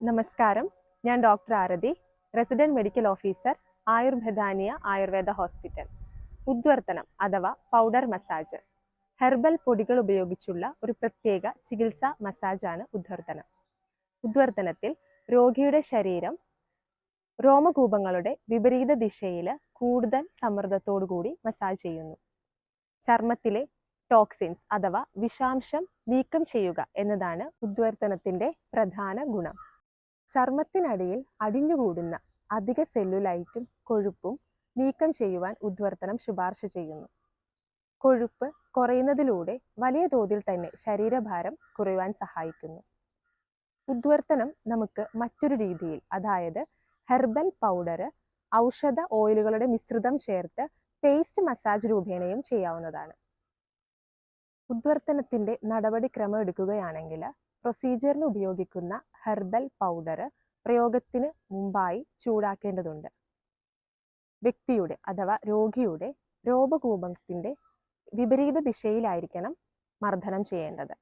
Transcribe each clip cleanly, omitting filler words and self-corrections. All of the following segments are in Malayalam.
നമസ്കാരം, ഞാൻ doctor Arathi, resident medical officer, ആയുർബദാനിയ ആയുർവേദ ഹോസ്പിറ്റൽ. ഉദ്വർത്തനം അഥവാ പൗഡർ മസാജ്, ഹെർബൽ പൊടികൾ ഉപയോഗിച്ചുള്ള ഒരു പ്രത്യേക ചികിത്സാ മസാജാണ് ഉദ്വർത്തനം. ഉദ്വർത്തനത്തിൽ രോഗിയുടെ ശരീരം രോമകൂപങ്ങളുടെ വിപരീത ദിശയിൽ കൂടുതൽ സമ്മർദ്ദത്തോടുകൂടി മസാജ് ചെയ്യുന്നു. ചർമ്മത്തിലെ ടോക്സിൻസ് അഥവാ വിഷാംശം നീക്കം ചെയ്യുക എന്നതാണ് ഉദ്വർത്തനത്തിന്റെ പ്രധാന ഗുണം. ചർമ്മത്തിനടിയിൽ അടിഞ്ഞുകൂടുന്ന അധിക സെല്ലുലൈറ്റും കൊഴുപ്പും നീക്കം ചെയ്യുവാൻ ഉദ്വർത്തനം ശുപാർശ ചെയ്യുന്നു. കൊഴുപ്പ് കുറയുന്നതിലൂടെ വലിയ തോതിൽ തന്നെ ശരീരഭാരം കുറയുവാൻ സഹായിക്കുന്നു. ഉദ്വർത്തനം നമുക്ക് മറ്റൊരു രീതിയിൽ, അതായത് ഹെർബൽ പൗഡർ, ഔഷധ ഓയിലുകളുടെ മിശ്രിതം ചേർത്ത് പേസ്റ്റ് മസാജ് രൂപേണയും ചെയ്യാവുന്നതാണ്. ഉദ്വർത്തനത്തിന്റെ നടപടിക്രമം എടുക്കുകയാണെങ്കിൽ, പ്രൊസീജിയറിന് ഉപയോഗിക്കുന്ന ഹെർബൽ പൗഡർ പ്രയോഗത്തിന് മുമ്പായി ചൂടാക്കേണ്ടതുണ്ട്. വ്യക്തിയുടെ അഥവാ രോഗിയുടെ രോമകൂപത്തിന്റെ വിപരീത ദിശയിലായിരിക്കണം മർദ്ദനം ചെയ്യേണ്ടത്.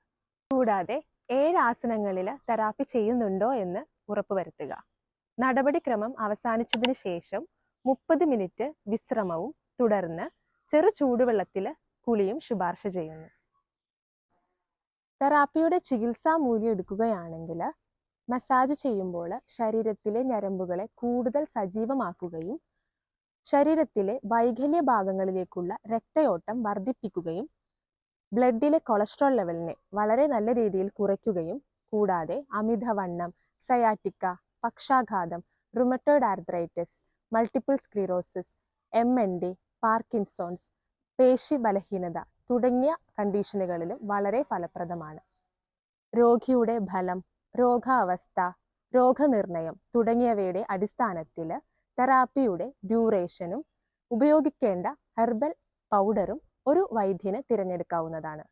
കൂടാതെ 7 ആസനങ്ങളിൽ തെറാപ്പി ചെയ്യുന്നുണ്ടോ എന്ന് ഉറപ്പുവരുത്തുക. നടപടിക്രമം അവസാനിച്ചതിന് ശേഷം 30 മിനിറ്റ് വിശ്രമവും തുടർന്ന് ചെറു ചൂടുവെള്ളത്തിൽ കുളിയും ശുപാർശ ചെയ്യുന്നു. തെറാപ്പിയുടെ ചികിത്സാ മൂല്യം എടുക്കുകയാണെങ്കിൽ, മസാജ് ചെയ്യുമ്പോൾ ശരീരത്തിലെ ഞരമ്പുകളെ കൂടുതൽ സജീവമാക്കുകയും ശരീരത്തിലെ വൈകല്യ ഭാഗങ്ങളിലേക്കുള്ള രക്തയോട്ടം വർദ്ധിപ്പിക്കുകയും ബ്ലഡിലെ കൊളസ്ട്രോൾ ലെവലിനെ വളരെ നല്ല രീതിയിൽ കുറയ്ക്കുകയും കൂടാതെ അമിതവണ്ണം, സയാറ്റിക്ക, പക്ഷാഘാതം, rheumatoid arthritis, multiple sclerosis, MND, Parkinson's, പേശി ബലഹീനത തുടങ്ങിയ കണ്ടീഷനുകളിലും വളരെ ഫലപ്രദമാണ്. രോഗിയുടെ ഫലം, രോഗാവസ്ഥ, രോഗനിർണയം തുടങ്ങിയവയുടെ അടിസ്ഥാനത്തിൽ തെറാപ്പിയുടെ ഡ്യൂറേഷനും ഉപയോഗിക്കേണ്ട ഹെർബൽ പൗഡറും ഒരു വൈദ്യന് തിരഞ്ഞെടുക്കാവുന്നതാണ്.